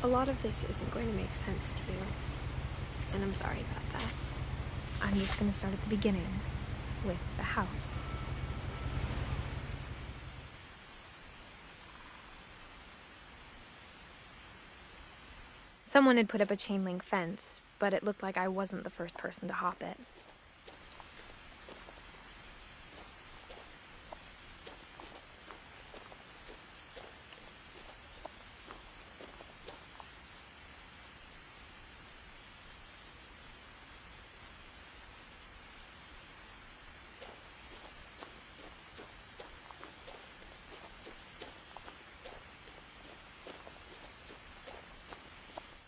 A lot of this isn't going to make sense to you, and I'm sorry about that. I'm just going to start at the beginning, with the house. Someone had put up a chain link fence, but it looked like I wasn't the first person to hop it.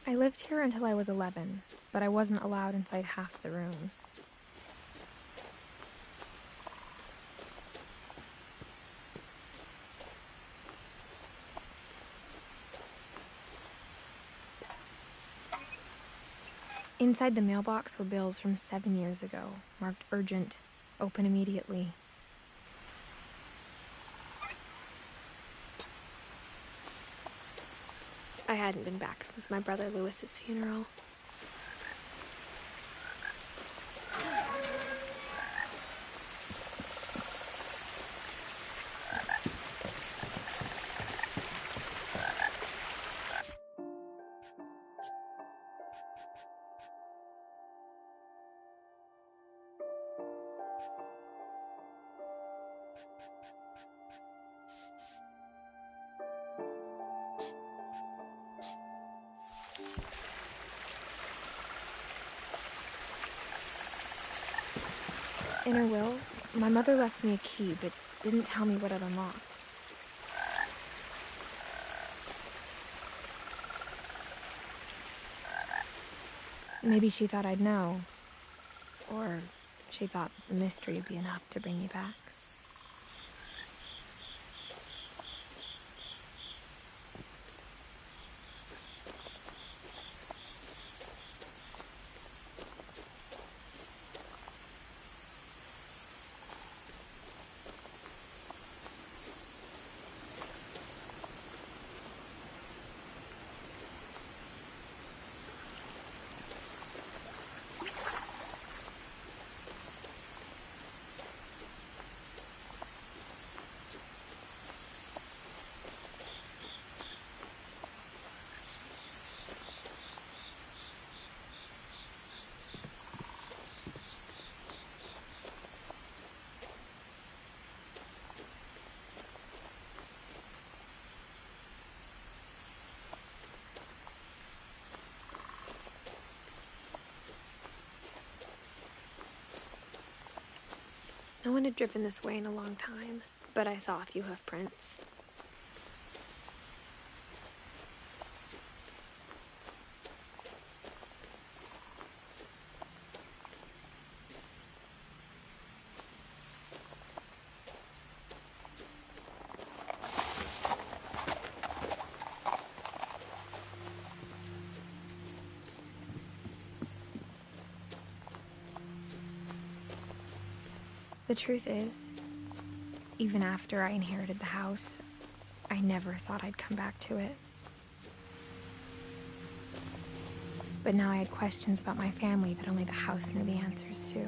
I lived here until I was 11, but I wasn't allowed inside half the rooms. Inside the mailbox were bills from 7 years ago, marked urgent, open immediately. I hadn't been back since my brother Lewis's funeral. In her will, my mother left me a key, but didn't tell me what it unlocked. Maybe she thought I'd know. Or she thought the mystery would be enough to bring me back. No one had driven this way in a long time, but I saw a few hoof prints. The truth is, even after I inherited the house, I never thought I'd come back to it. But now I had questions about my family that only the house knew the answers to.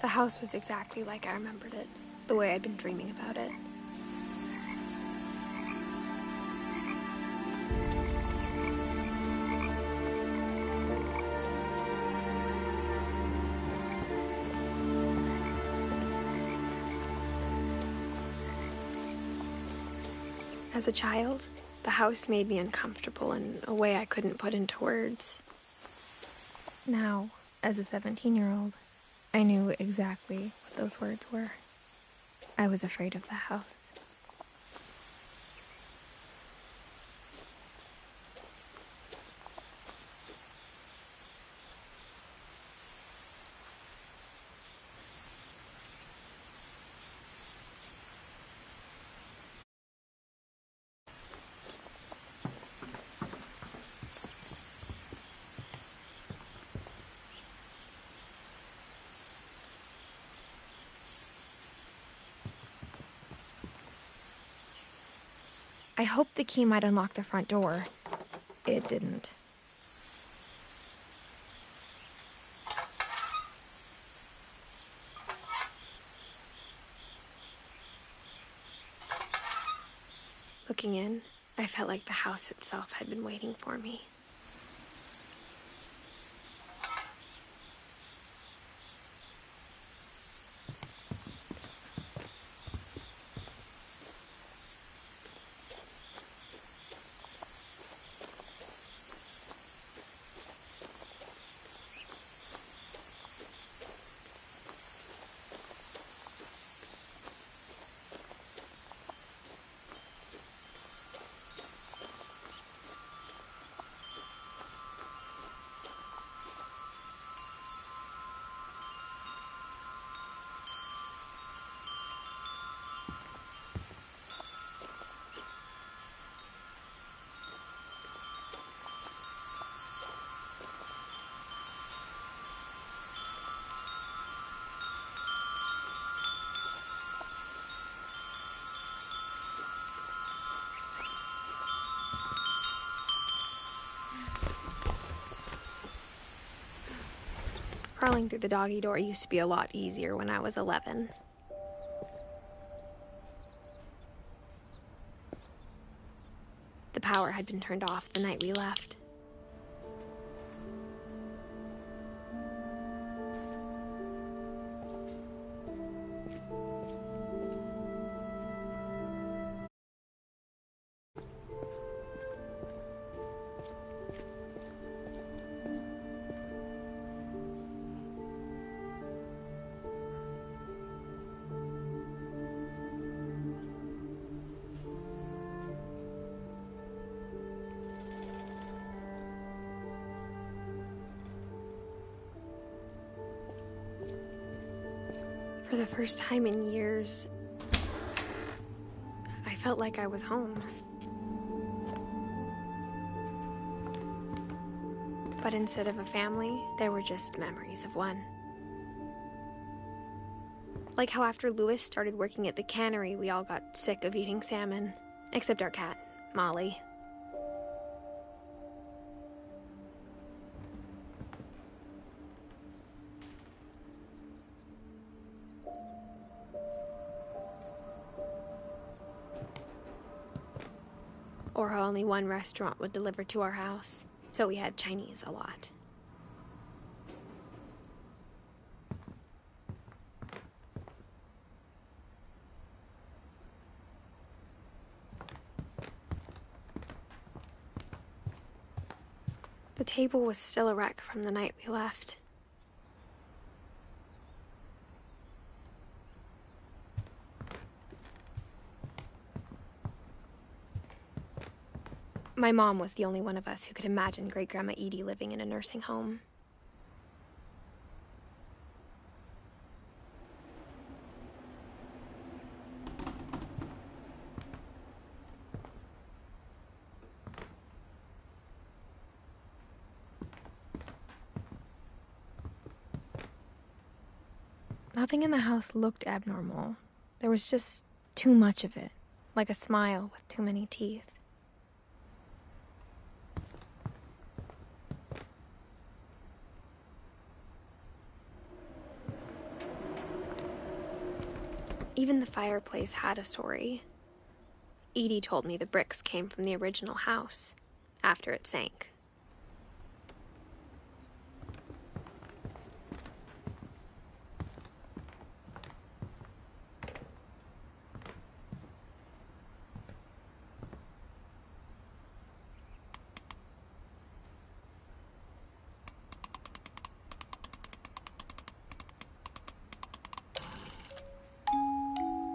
The house was exactly like I remembered it, the way I'd been dreaming about it. As a child, the house made me uncomfortable in a way I couldn't put into words. Now, as a 17-year-old, I knew exactly what those words were. I was afraid of the house. I hoped the key might unlock the front door. It didn't. Looking in, I felt like the house itself had been waiting for me. Crawling through the doggy door used to be a lot easier when I was 11. The power had been turned off the night we left. For the first time in years, I felt like I was home. But instead of a family, there were just memories of one. Like how after Louis started working at the cannery, we all got sick of eating salmon, except our cat, Molly. Or how only one restaurant would deliver to our house, so we had Chinese a lot. The table was still a wreck from the night we left. My mom was the only one of us who could imagine Great-Grandma Edie living in a nursing home. Nothing in the house looked abnormal. There was just too much of it, like a smile with too many teeth. Even the fireplace had a story. Edie told me the bricks came from the original house, after it sank.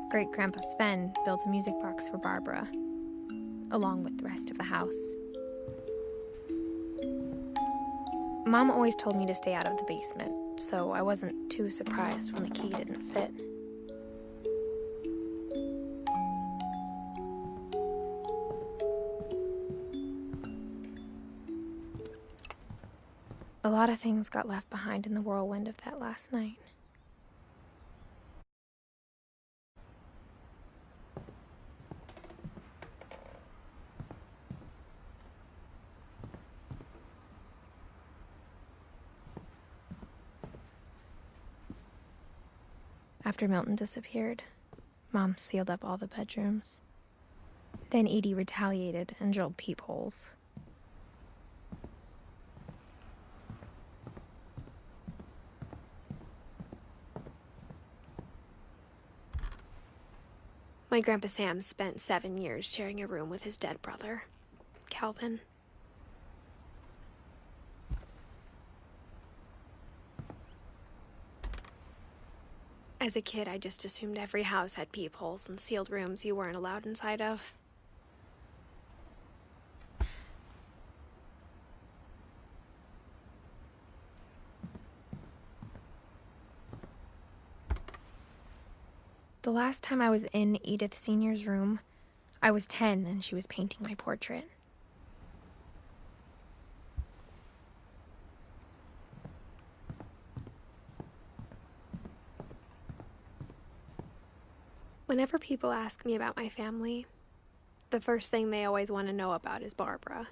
Great-Grandpa Sven built a music box for Barbara, along with the rest of the house. Mom always told me to stay out of the basement, so I wasn't too surprised when the key didn't fit. A lot of things got left behind in the whirlwind of that last night. After Milton disappeared, Mom sealed up all the bedrooms. Then Edie retaliated and drilled peepholes. My Grandpa Sam spent 7 years sharing a room with his dead brother, Calvin. As a kid, I just assumed every house had peepholes and sealed rooms you weren't allowed inside of. The last time I was in Edith Sr.'s room, I was 10 and she was painting my portrait. Whenever people ask me about my family, the first thing they always want to know about is Barbara.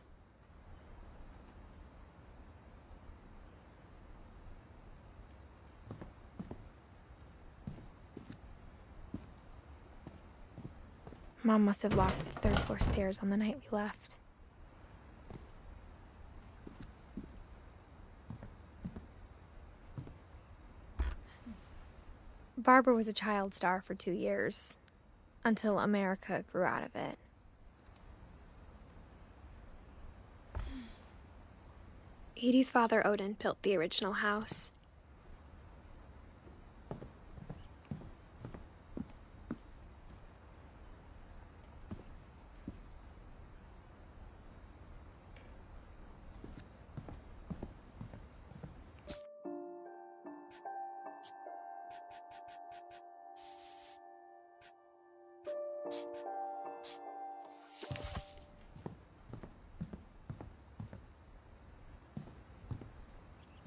Mom must have locked the third floor stairs on the night we left. Barbara was a child star for 2 years, until America grew out of it. Edie's father, Odin, built the original house.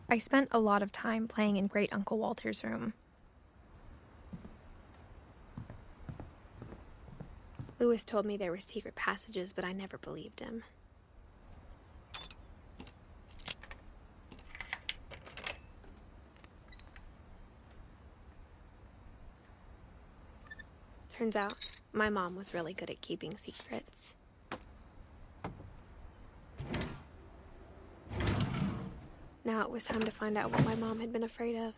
I spent a lot of time playing in Great Uncle Walter's room. Lewis told me there were secret passages, but I never believed him. Turns out, my mom was really good at keeping secrets. Now it was time to find out what my mom had been afraid of.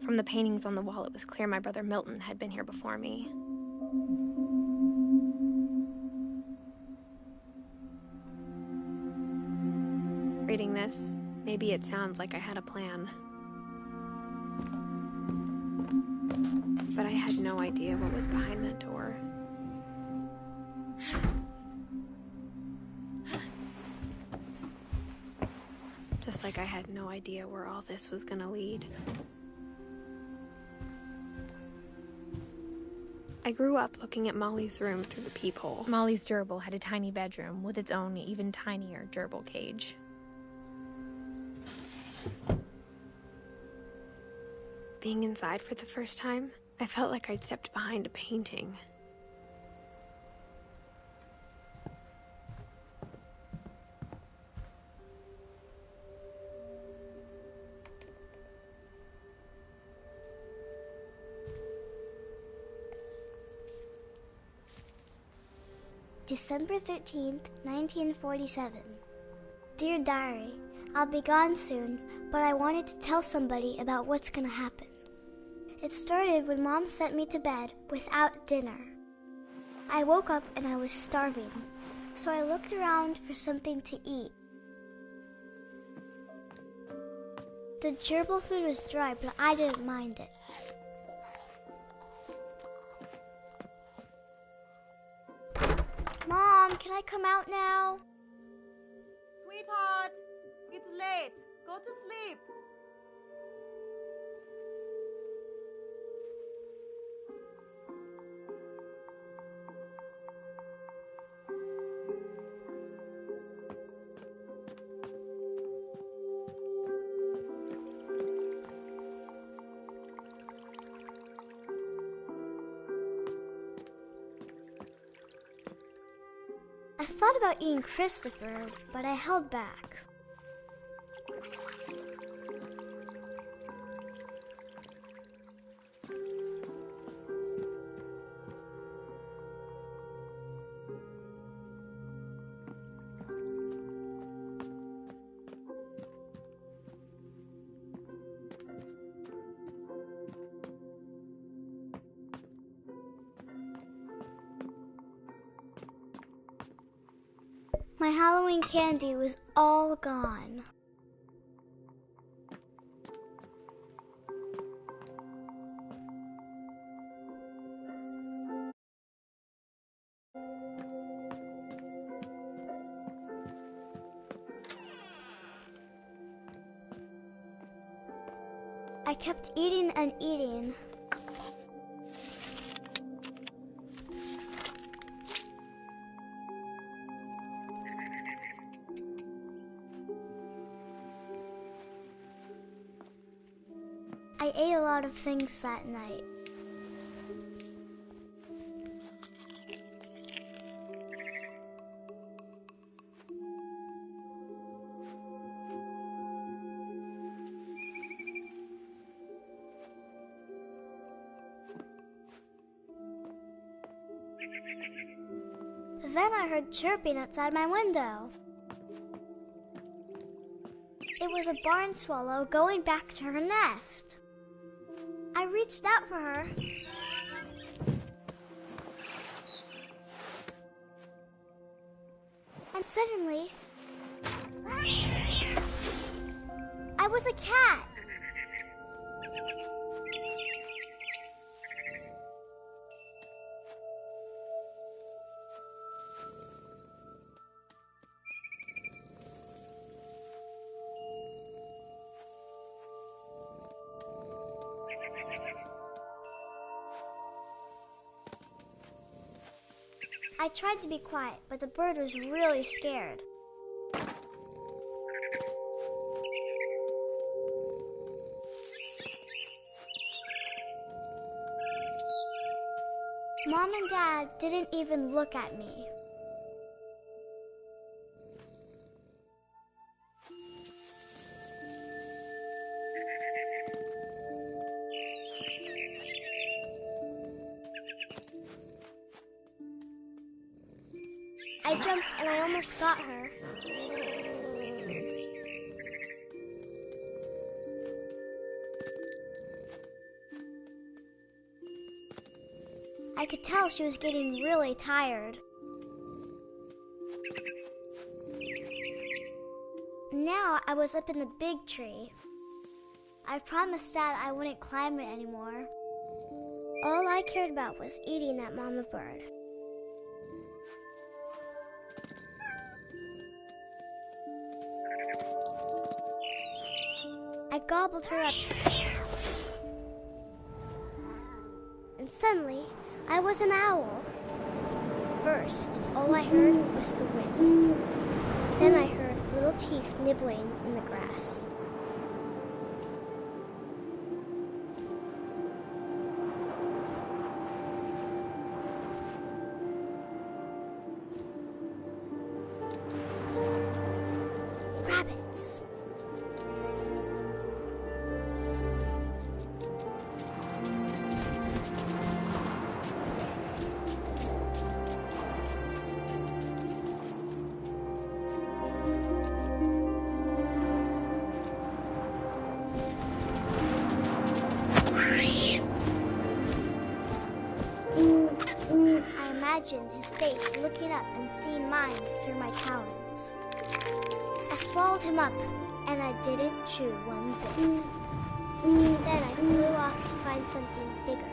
From the paintings on the wall, it was clear my brother Milton had been here before me. Reading this, maybe it sounds like I had a plan. But I had no idea what was behind that door. Just like I had no idea where all this was gonna lead. I grew up looking at Molly's room through the peephole. Molly's gerbil had a tiny bedroom with its own even tinier gerbil cage. Being inside for the first time, I felt like I'd stepped behind a painting. December 13th, 1947. Dear Diary, I'll be gone soon, but I wanted to tell somebody about what's gonna happen. It started when Mom sent me to bed without dinner. I woke up and I was starving, so I looked around for something to eat. The gerbil food was dry, but I didn't mind it. Mom, can I come out now? Sweetheart, it's late. Go to sleep. I thought about eating Christopher, but I held back. My Halloween candy was all gone. I kept eating and eating. I ate a lot of things that night. Then I heard chirping outside my window. It was a barn swallow going back to her nest. I reached out for her. And suddenly, I was a cat. I tried to be quiet, but the bird was really scared. Mom and Dad didn't even look at me. I jumped and I almost got her. I could tell she was getting really tired. Now I was up in the big tree. I promised Dad I wouldn't climb it anymore. All I cared about was eating that mama bird. I gobbled her up. And suddenly, I was an owl. First, all I heard was the wind. Then I heard little teeth nibbling in the grass. Rabbits. I imagined his face looking up and seeing mine through my talons. I swallowed him up, and I didn't chew one bit. Then I flew off to find something bigger.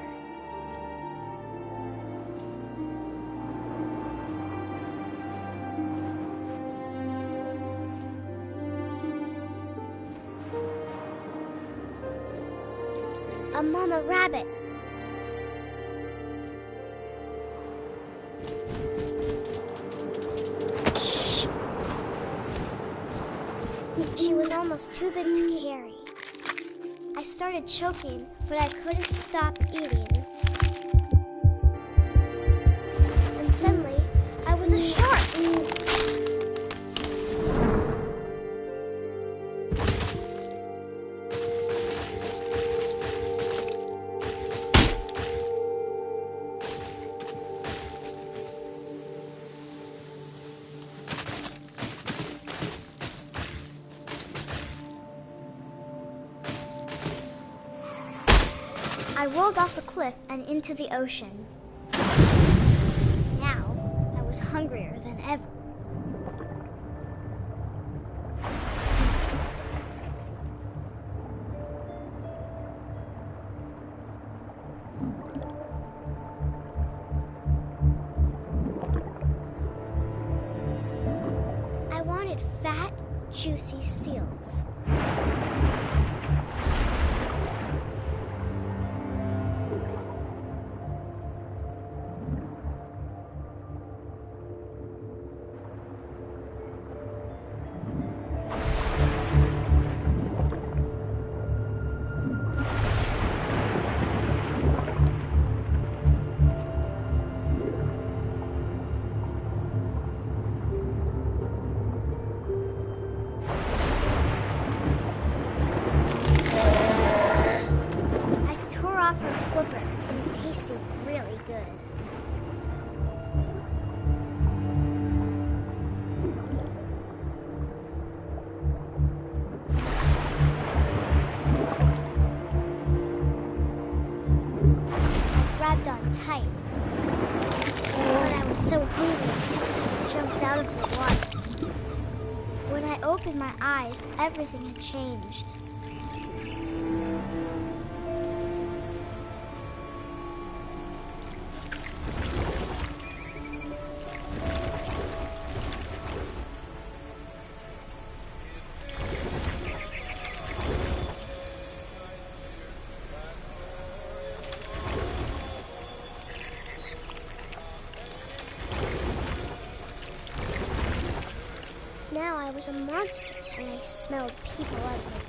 A mama rabbit. She was almost too big to carry. I started choking, but I couldn't stop eating. And suddenly, I was a shark. I rolled off a cliff and into the ocean. Now, I was hungrier than ever. I wanted fat, juicy seals. Flipper, and it tasted really good. I grabbed on tight, but I was so hungry, I jumped out of the water. When I opened my eyes, everything had changed. Now I was a monster, and I smelled people everywhere.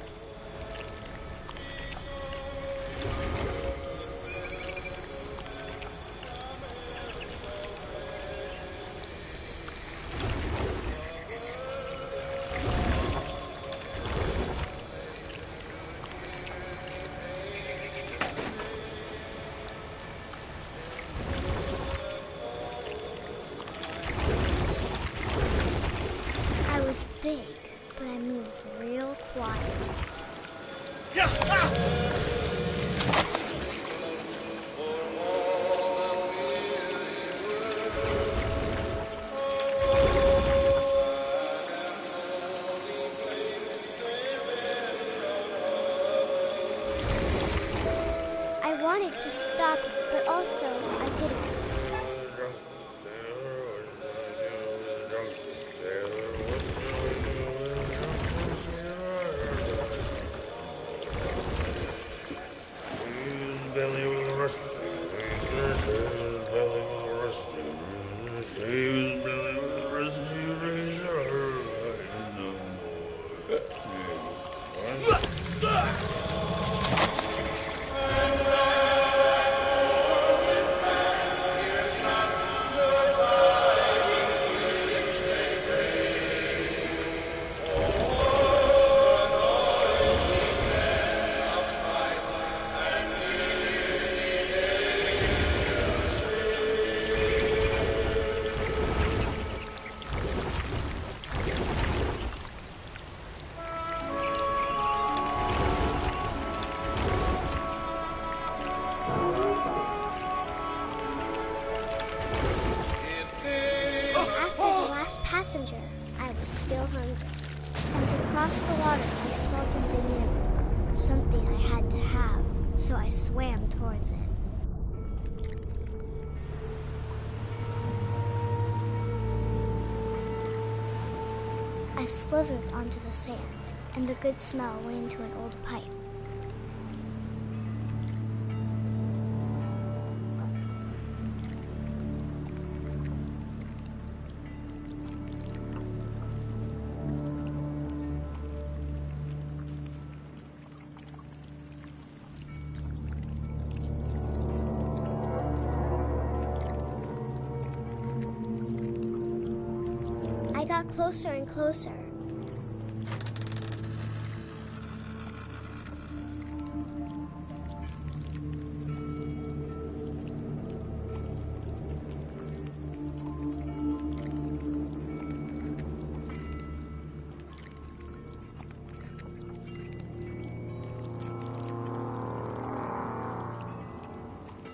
I was big, but I moved real quiet. I wanted to stop, but also I didn't. Passenger, I was still hungry. And to cross the water, I smelled something new. Something I had to have, so I swam towards it. I slithered onto the sand, and the good smell went into an old pipe. I got closer and closer.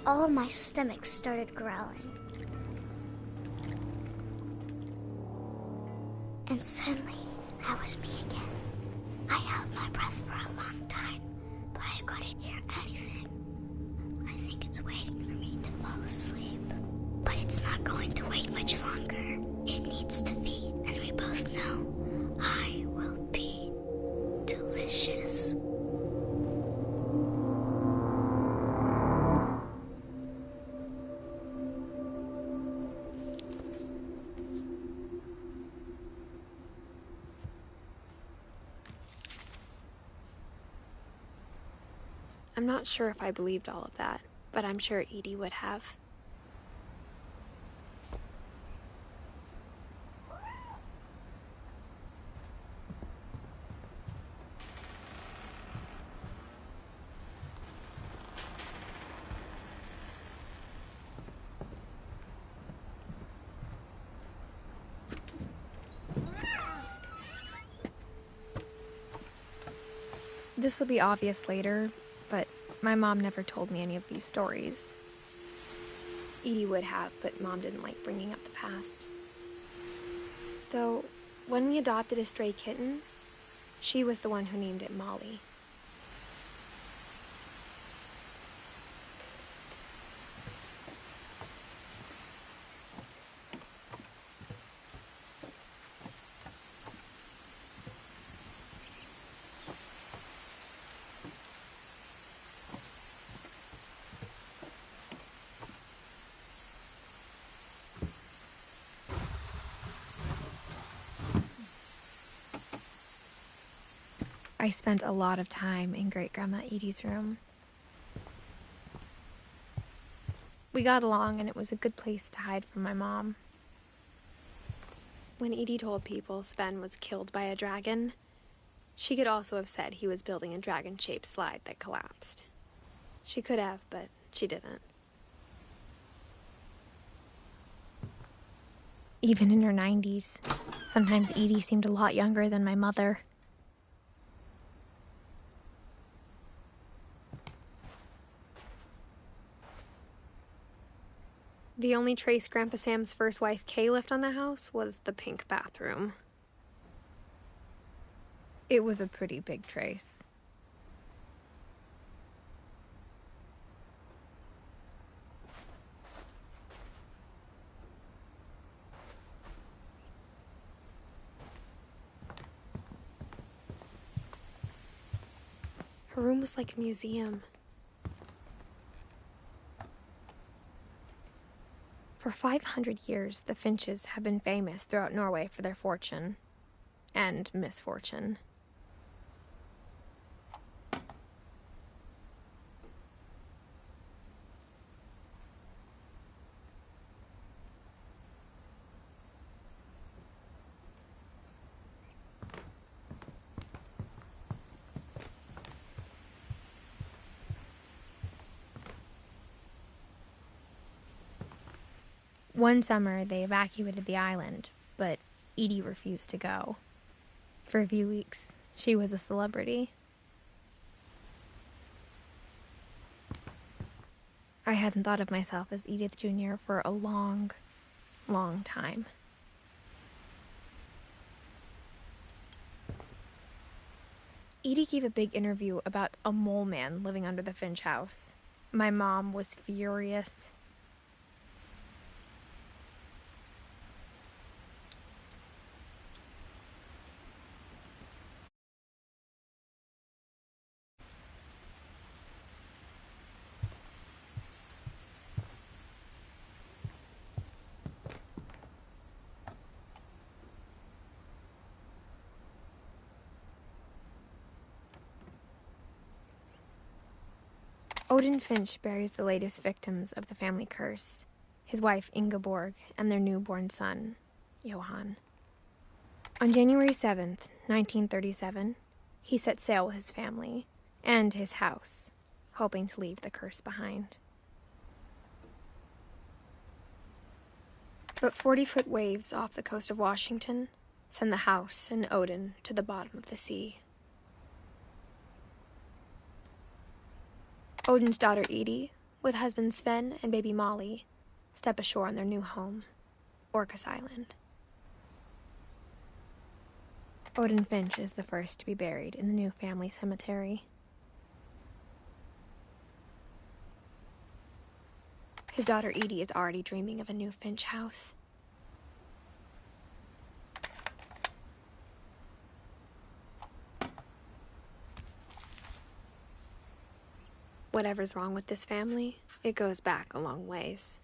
all of my stomach started growling. And suddenly, I was me again. I held my breath for a long time, but I couldn't hear anything. I think it's waiting for me to fall asleep. But it's not going to wait much longer. It needs to feed, and we both know I will be delicious. I'm not sure if I believed all of that, but I'm sure Edie would have. This will be obvious later, but my mom never told me any of these stories. Edie would have, but Mom didn't like bringing up the past. Though, when we adopted a stray kitten, she was the one who named it Molly. I spent a lot of time in Great-Grandma Edie's room. We got along, and it was a good place to hide from my mom. When Edie told people Sven was killed by a dragon, she could also have said he was building a dragon-shaped slide that collapsed. She could have, but she didn't. Even in her 90s, sometimes Edie seemed a lot younger than my mother. The only trace Grandpa Sam's first wife, Kay, left on the house was the pink bathroom. It was a pretty big trace. Her room was like a museum. For 500 years, the Finches have been famous throughout Norway for their fortune and misfortune. One summer, they evacuated the island, but Edie refused to go. For a few weeks, she was a celebrity. I hadn't thought of myself as Edith Jr. for a long, long time. Edie gave a big interview about a mole man living under the Finch house. My mom was furious. Odin Finch buries the latest victims of the family curse, his wife Ingeborg and their newborn son, Johann. On January 7th, 1937, he set sail with his family and his house, hoping to leave the curse behind. But 40-foot waves off the coast of Washington send the house and Odin to the bottom of the sea. Odin's daughter Edie with husband Sven and baby Molly, step ashore on their new home, Orcas Island. Odin Finch is the first to be buried in the new family cemetery. His daughter Edith is already dreaming of a new Finch house. Whatever's wrong with this family, it goes back a long ways.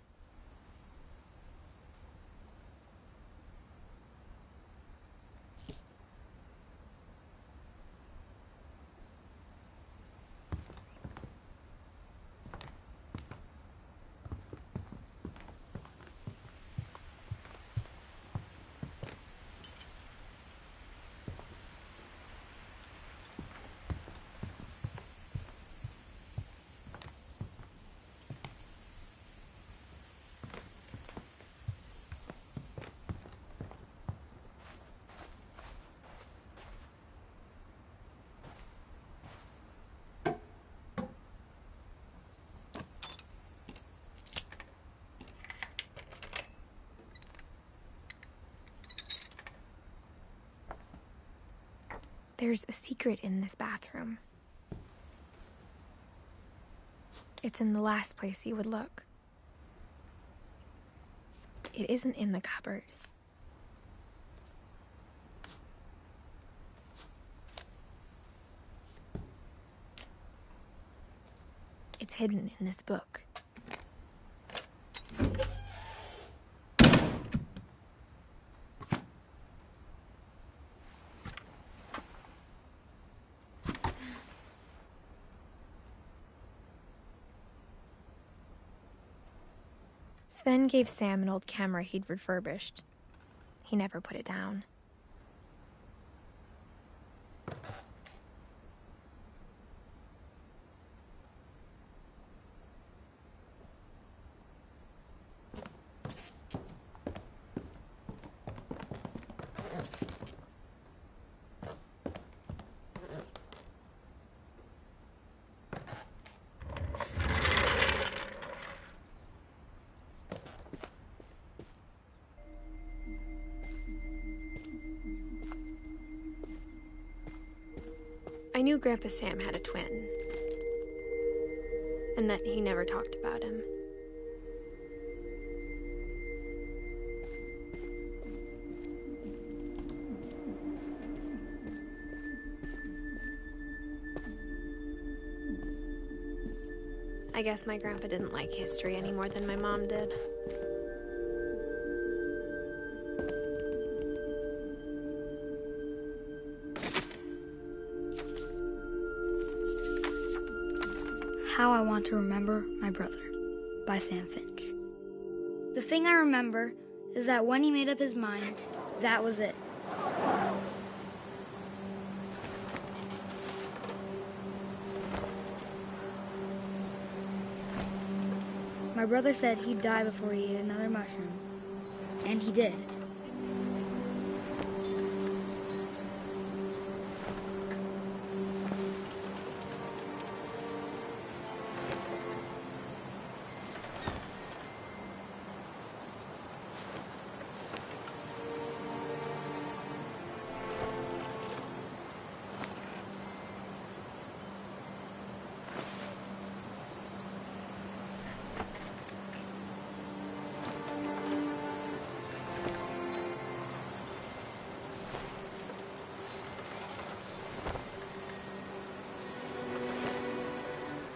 There's a secret in this bathroom. It's in the last place you would look. It isn't in the cupboard. It's hidden in this book. Sven gave Sam an old camera he'd refurbished. He never put it down. I knew Grandpa Sam had a twin, and that he never talked about him. I guess my grandpa didn't like history any more than my mom did. How I Want to Remember My Brother by Sam Finch. The thing I remember is that when he made up his mind, that was it. My brother said he'd die before he ate another mushroom, and he did.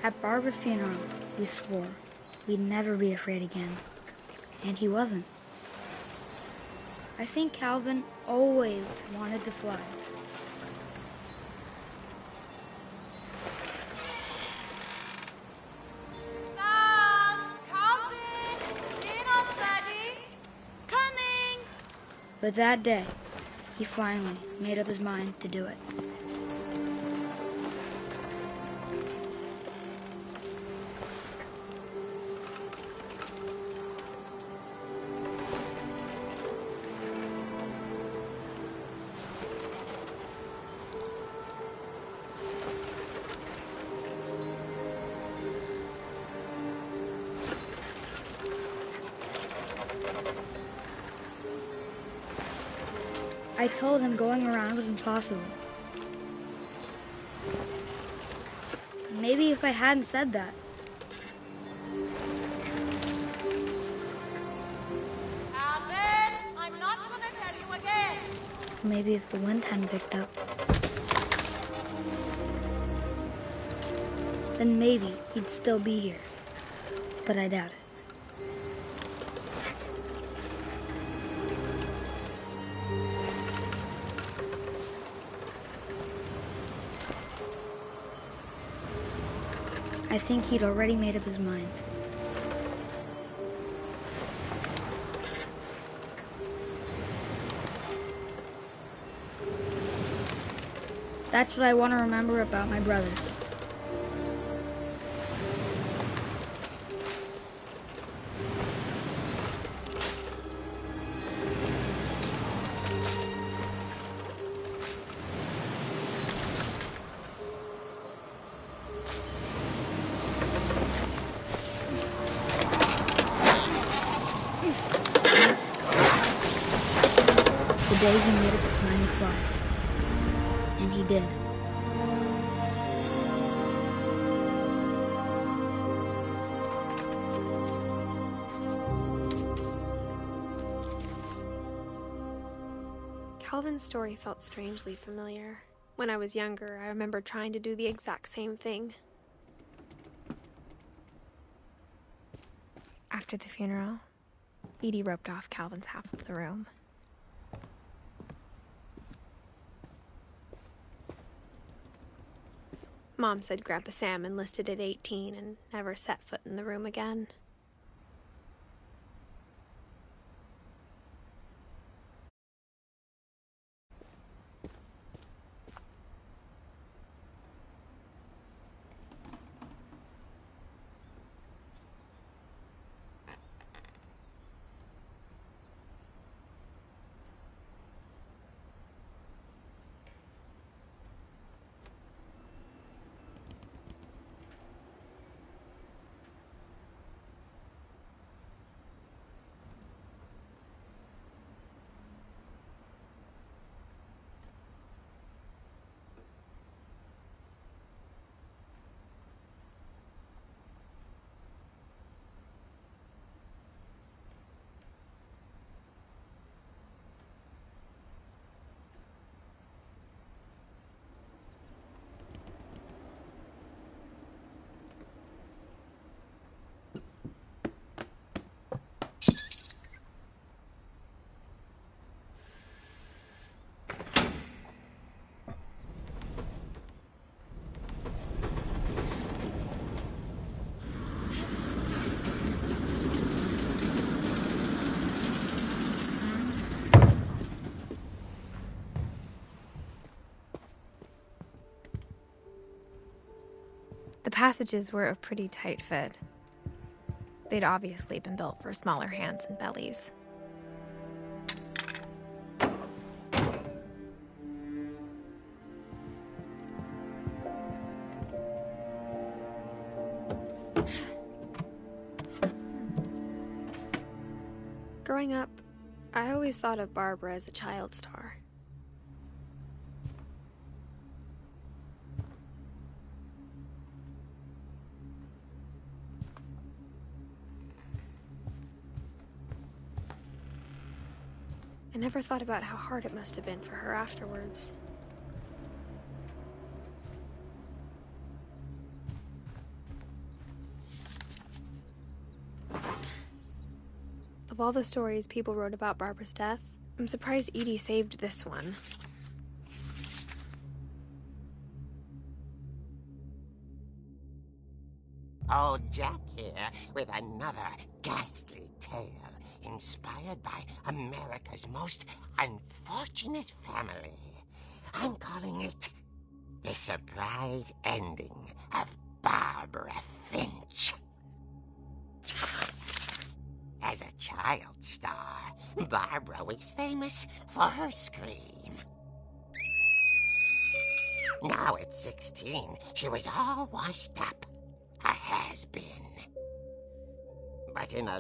At Barbara's funeral, we swore we'd never be afraid again. And he wasn't. I think Calvin always wanted to fly. Sam! Calvin! Dinner's ready! Coming! But that day, he finally made up his mind to do it. I told him going around was impossible. Maybe if I hadn't said that. Alvin, I'm not gonna tell you again. Maybe if the wind hadn't picked up. Then maybe he'd still be here. But I doubt it. I think he'd already made up his mind. That's what I want to remember about my brother. The day he made up his mind to fly. And he did. Calvin's story felt strangely familiar. When I was younger, I remember trying to do the exact same thing. After the funeral, Edie roped off Calvin's half of the room. Mom said Grandpa Sam enlisted at 18 and never set foot in the room again. The passages were a pretty tight fit. They'd obviously been built for smaller hands and bellies. Growing up, I always thought of Barbara as a child star. I never thought about how hard it must have been for her afterwards. Of all the stories people wrote about Barbara's death, I'm surprised Edie saved this one. Old Jack here with another ghastly tale inspired by America's most unfortunate family. I'm calling it The Surprise Ending of Barbara Finch. As a child star, Barbara was famous for her scream. Now at 16, she was all washed up. A has-been. But in a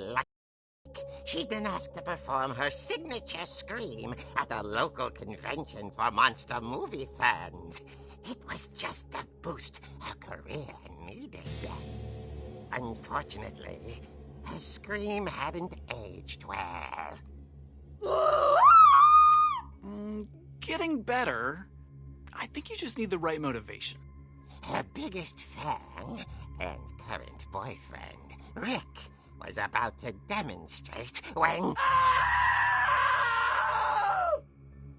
She'd been asked to perform her signature scream at a local convention for monster movie fans. It was just the boost her career needed. Unfortunately, her scream hadn't aged well. Getting better. I think you just need the right motivation. Her biggest fan and current boyfriend, Rick, was about to demonstrate when...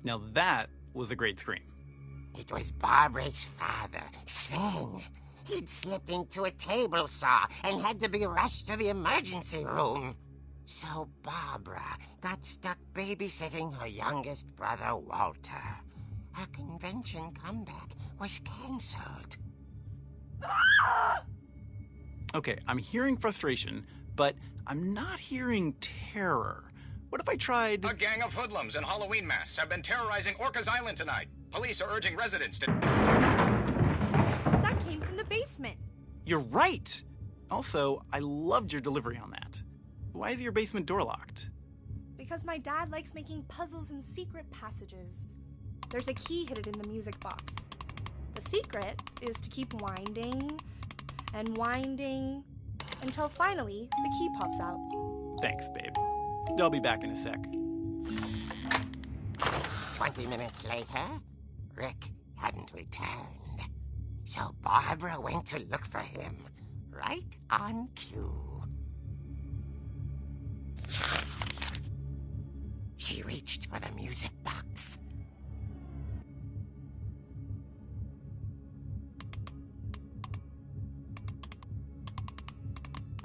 Now that was a great scream. It was Barbara's father, Sven. He'd slipped into a table saw and had to be rushed to the emergency room. So Barbara got stuck babysitting her youngest brother, Walter. Her convention comeback was canceled. Okay, I'm hearing frustration, but I'm not hearing terror. What if I tried... A gang of hoodlums in Halloween masks have been terrorizing Orcas Island tonight. Police are urging residents to... That came from the basement. You're right! Also, I loved your delivery on that. Why is your basement door locked? Because my dad likes making puzzles and secret passages. There's a key hidden in the music box. The secret is to keep winding and winding until finally the key pops out. Thanks, babe. I'll be back in a sec. 20 minutes later, Rick hadn't returned. So Barbara went to look for him, right on cue. She reached for the music box.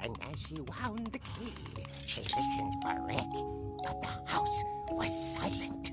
And as she wound the key, she listened for Rick, but the house was silent.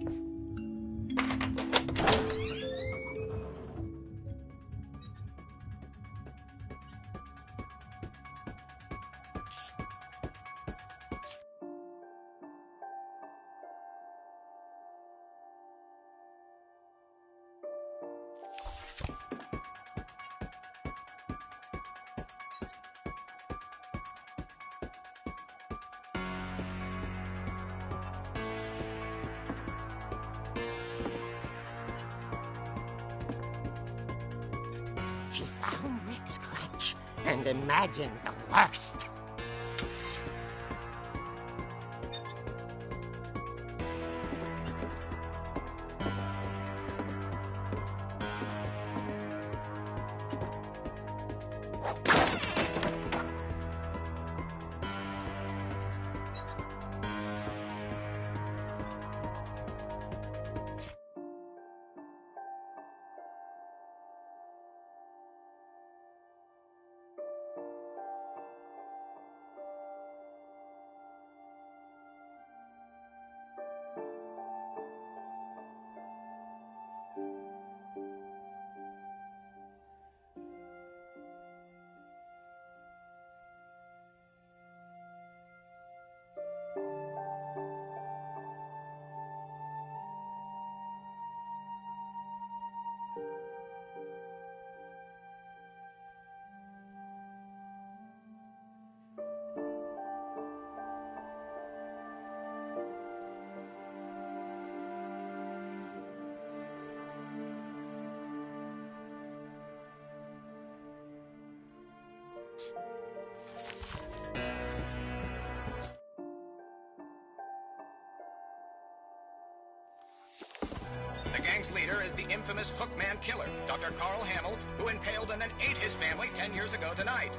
She found Rick's crutch and imagined the worst. The gang's leader is the infamous Hookman killer, Dr. Carl Hamill, who impaled and then ate his family 10 years ago tonight.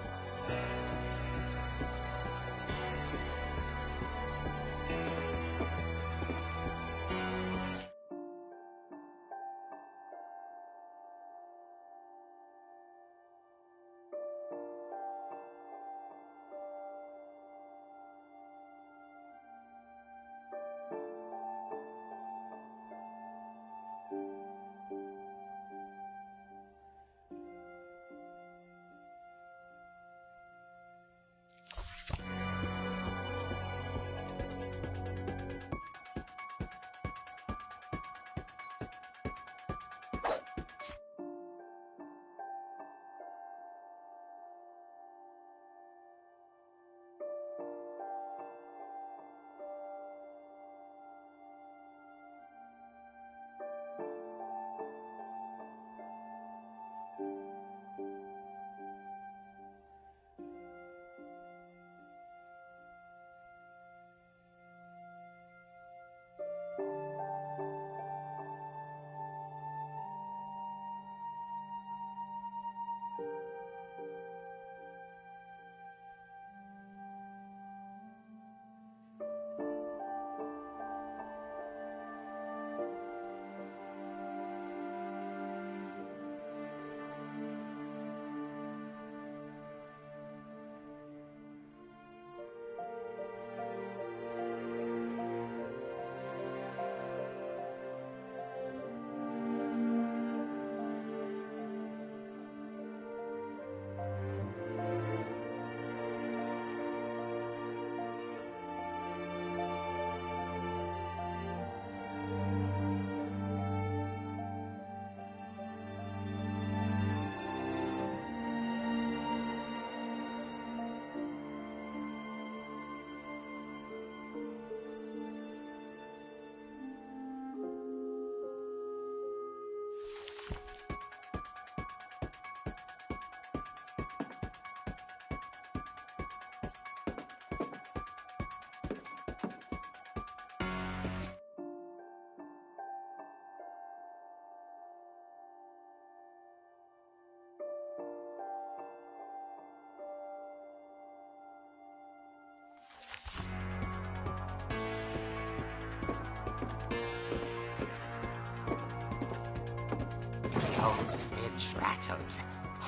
The fridge rattled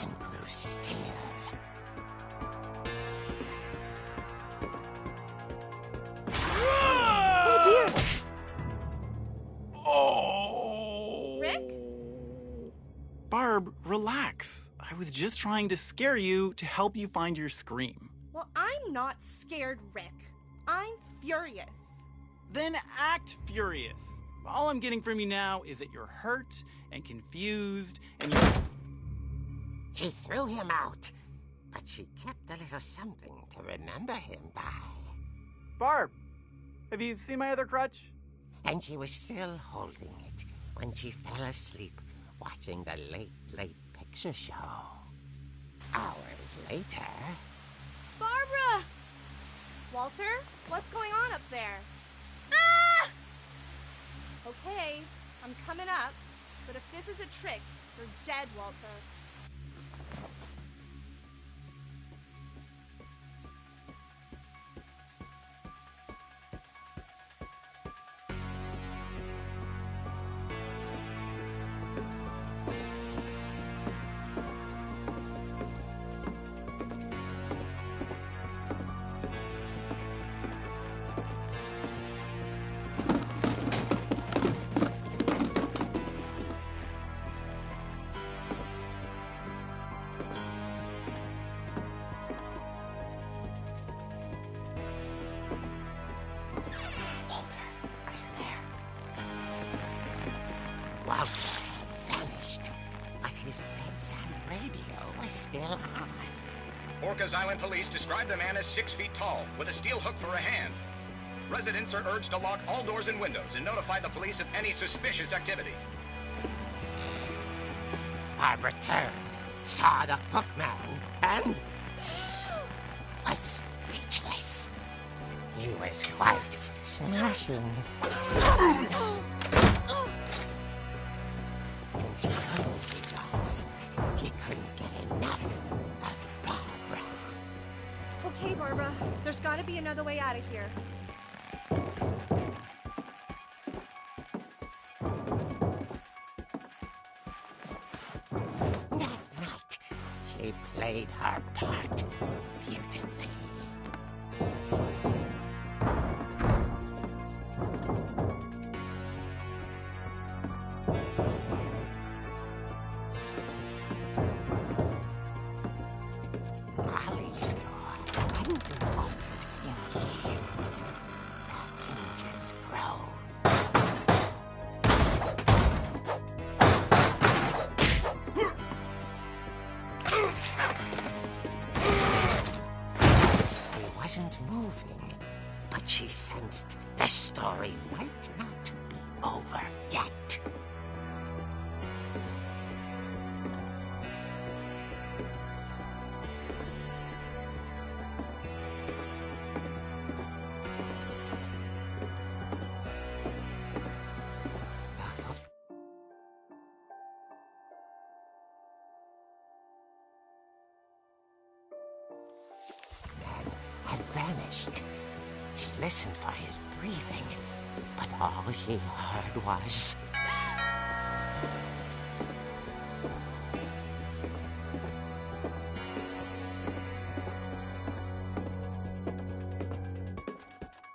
and grew still. Oh, dear! Oh! Rick? Barb, relax. I was just trying to scare you to help you find your scream. Well, I'm not scared, Rick. I'm furious. Then act furious. All I'm getting from you now is that you're hurt and confused and you're... She threw him out, but she kept a little something to remember him by. Barb, have you seen my other crutch? And she was still holding it when she fell asleep watching the late picture show. Hours later... Barbara! Walter, what's going on up there? Ah! Okay, I'm coming up, but if this is a trick, you're dead, Walter. Walter had vanished, but his bedside radio was still on. Orcas Island police describe the man as 6 feet tall, with a steel hook for a hand. Residents are urged to lock all doors and windows and notify the police of any suspicious activity. Barbara turned, saw the hook man, and was speechless. He was quite smashing. And he knew he was. He couldn't get enough of Barbara. Okay, Barbara, there's gotta be another way out of here. That night, she played her part beautifully. Molly's door hadn't been opened in years. The hinges groaned. He wasn't moving, but she sensed the story might not be over yet. Man had vanished. She listened for his breathing, but all she heard was...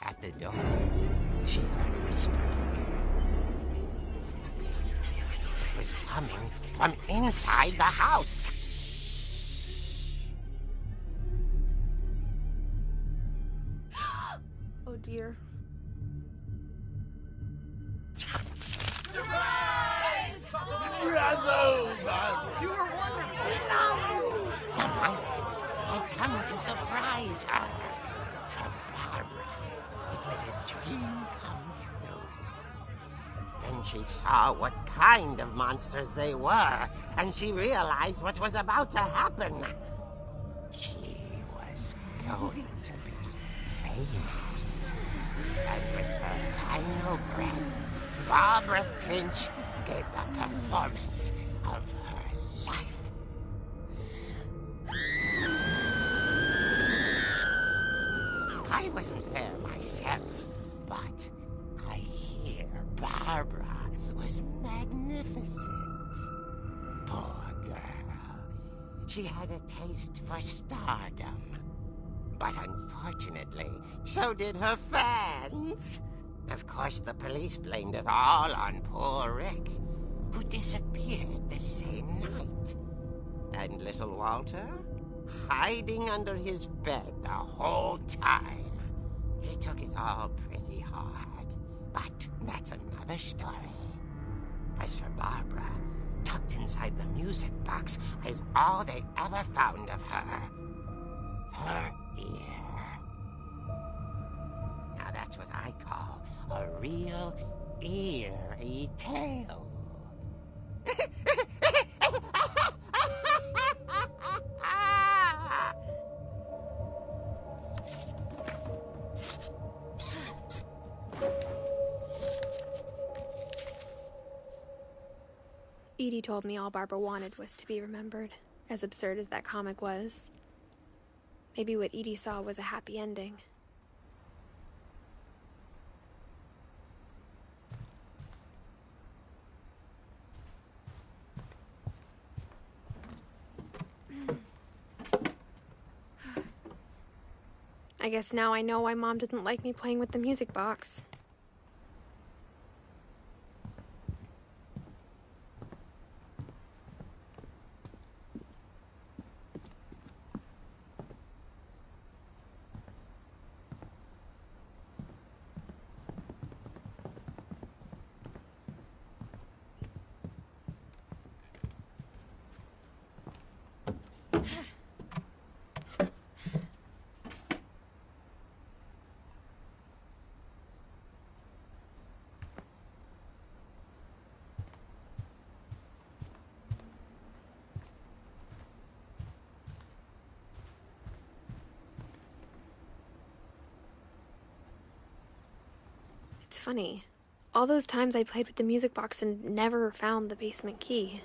At the door, she heard whispering. It was coming from inside the house. Oh dear. The monsters had come to surprise her. For Barbara, it was a dream come true. Then she saw what kind of monsters they were, and she realized what was about to happen. She was going to be famous. And with her final breath, Barbara Finch gave the performance of her life. I wasn't there myself, but I hear Barbara was magnificent. girl. She had a taste for stardom. But unfortunately, so did her fans. Of course, the police blamed it all on poor Rick, who disappeared the same night. And little Walter? Hiding under his bed the whole time. He took it all pretty hard. But that's another story. As for Barbara, tucked inside the music box is all they ever found of her. Her ear. Now that's what I call a real eerie tale. Edie told me all Barbara wanted was to be remembered, as absurd as that comic was. Maybe what Edie saw was a happy ending. I guess now I know why Mom didn't like me playing with the music box. It's funny. All those times I played with the music box and never found the basement key.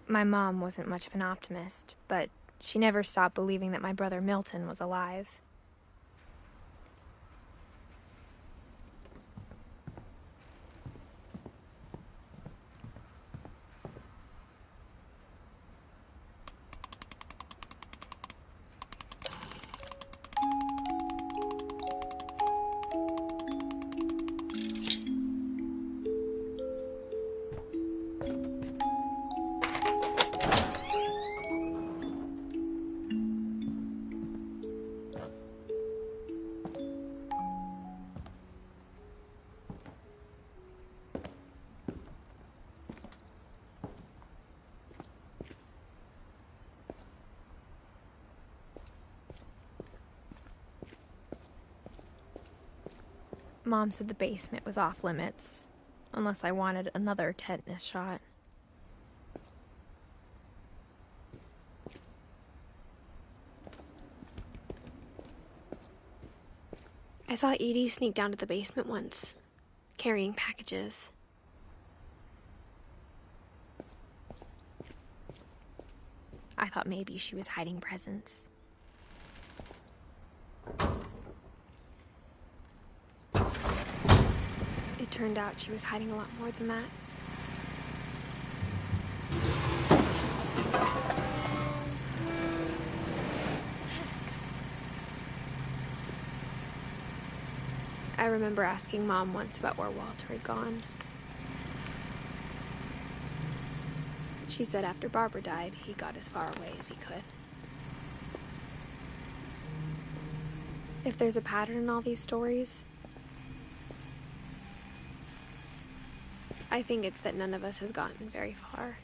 My mom wasn't much of an optimist, but she never stopped believing that my brother Milton was alive. Mom said the basement was off limits, unless I wanted another tetanus shot. I saw Edie sneak down to the basement once, carrying packages. I thought maybe she was hiding presents. It turned out she was hiding a lot more than that. I remember asking Mom once about where Walter had gone. She said after Barbara died, he got as far away as he could. If there's a pattern in all these stories, I think it's that none of us has gotten very far.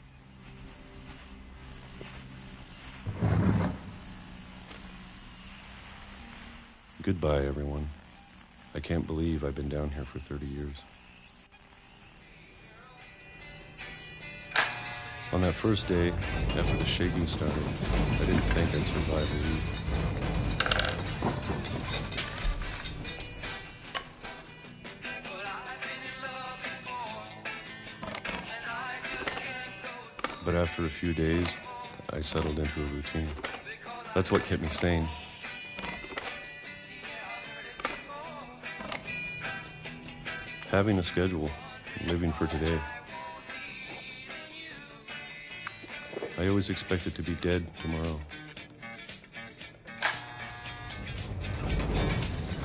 Goodbye, everyone. I can't believe I've been down here for 30 years. On that first day, after the shaking started, I didn't think I'd survive a week. But after a few days, I settled into a routine. That's what kept me sane. Having a schedule, living for today. I always expected to be dead tomorrow.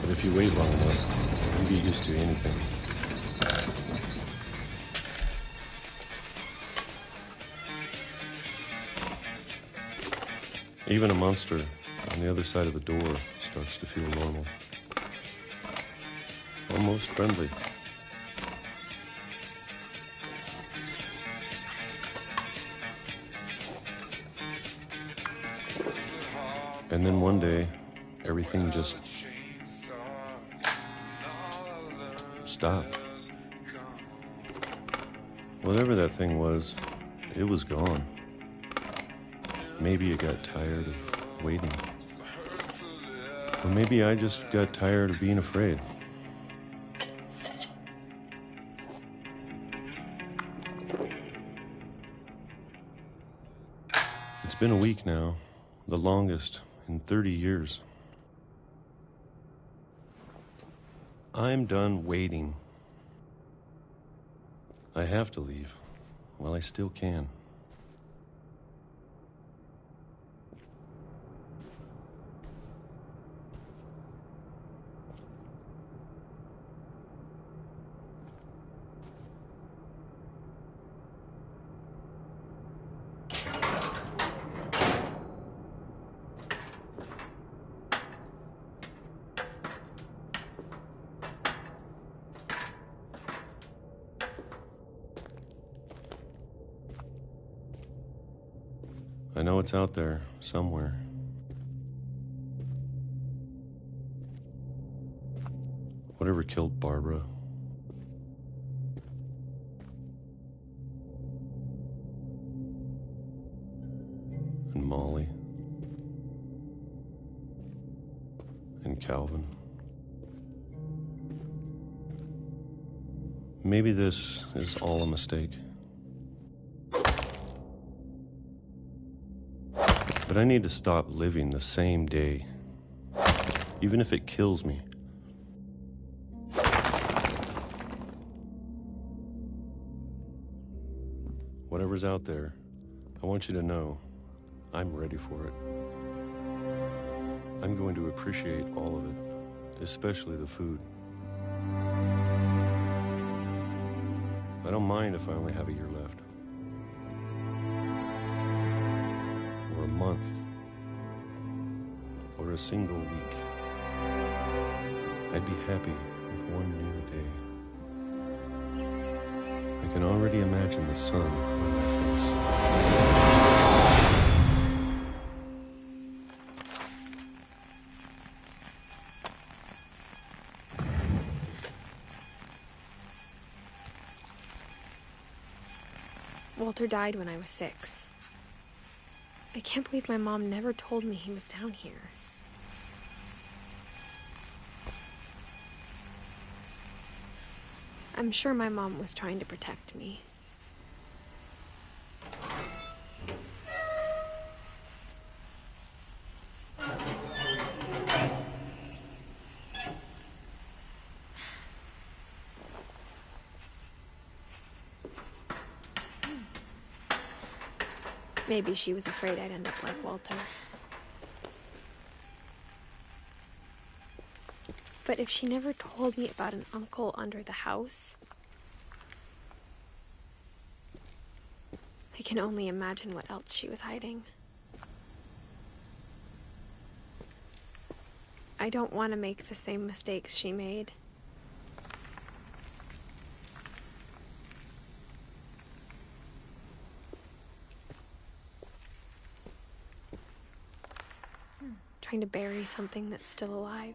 But if you wait long enough, you get used to anything. Even a monster on the other side of the door starts to feel normal. Almost friendly. And then one day, everything just stopped. Whatever that thing was, it was gone. Maybe it got tired of waiting. Or maybe I just got tired of being afraid. It's been a week now, the longest in 30 years. I'm done waiting. I have to leave while I still can. I know it's out there, somewhere. Whatever killed Barbara. And Molly. And Calvin. Maybe this is all a mistake. But I need to stop living the same day, even if it kills me. Whatever's out there, I want you to know I'm ready for it. I'm going to appreciate all of it, especially the food. I don't mind if I only have a year left. Or a month. Or a single week. I'd be happy with one new day. I can already imagine the sun on my face. Walter died when I was 6. I can't believe my mom never told me he was down here. I'm sure my mom was trying to protect me. Maybe she was afraid I'd end up like Walter. But if she never told me about an uncle under the house, I can only imagine what else she was hiding. I don't want to make the same mistakes she made. Trying to bury something that's still alive.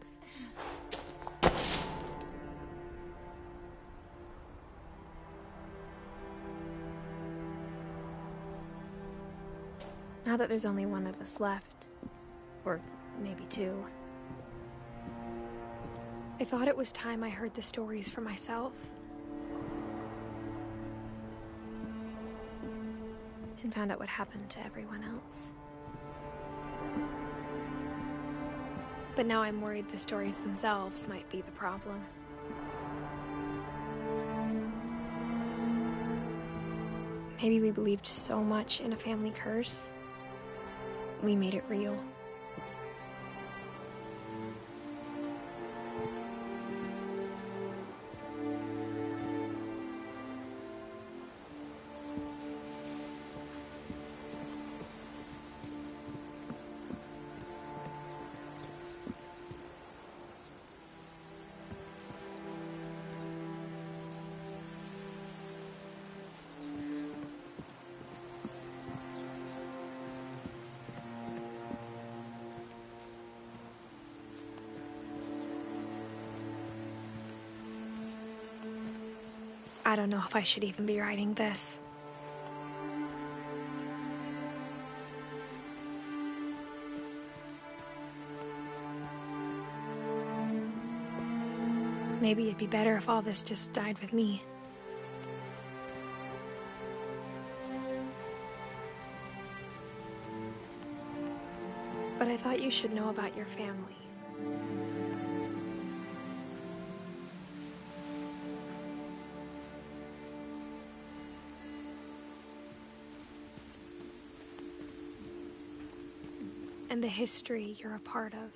Now that there's only one of us left, or maybe two, I thought it was time I heard the stories for myself. And found out what happened to everyone else. But now I'm worried the stories themselves might be the problem. Maybe we believed so much in a family curse, we made it real. I don't know if I should even be writing this. Maybe it'd be better if all this just died with me. But I thought you should know about your family. And the history you're a part of.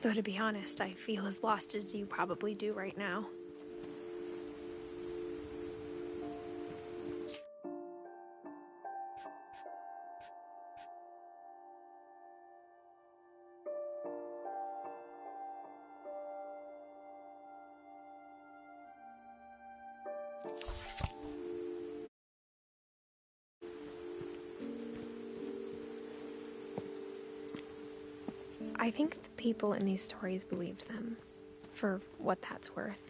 Though to be honest, I feel as lost as you probably do right now. I think the people in these stories believed them, for what that's worth.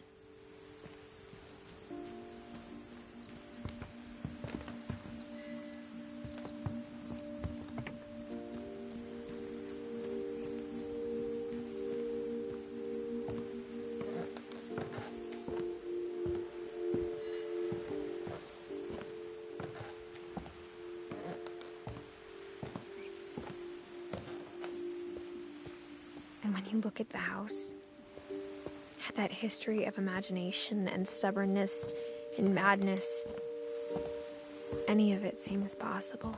And when you look at the house, that history of imagination and stubbornness and madness, any of it seems possible.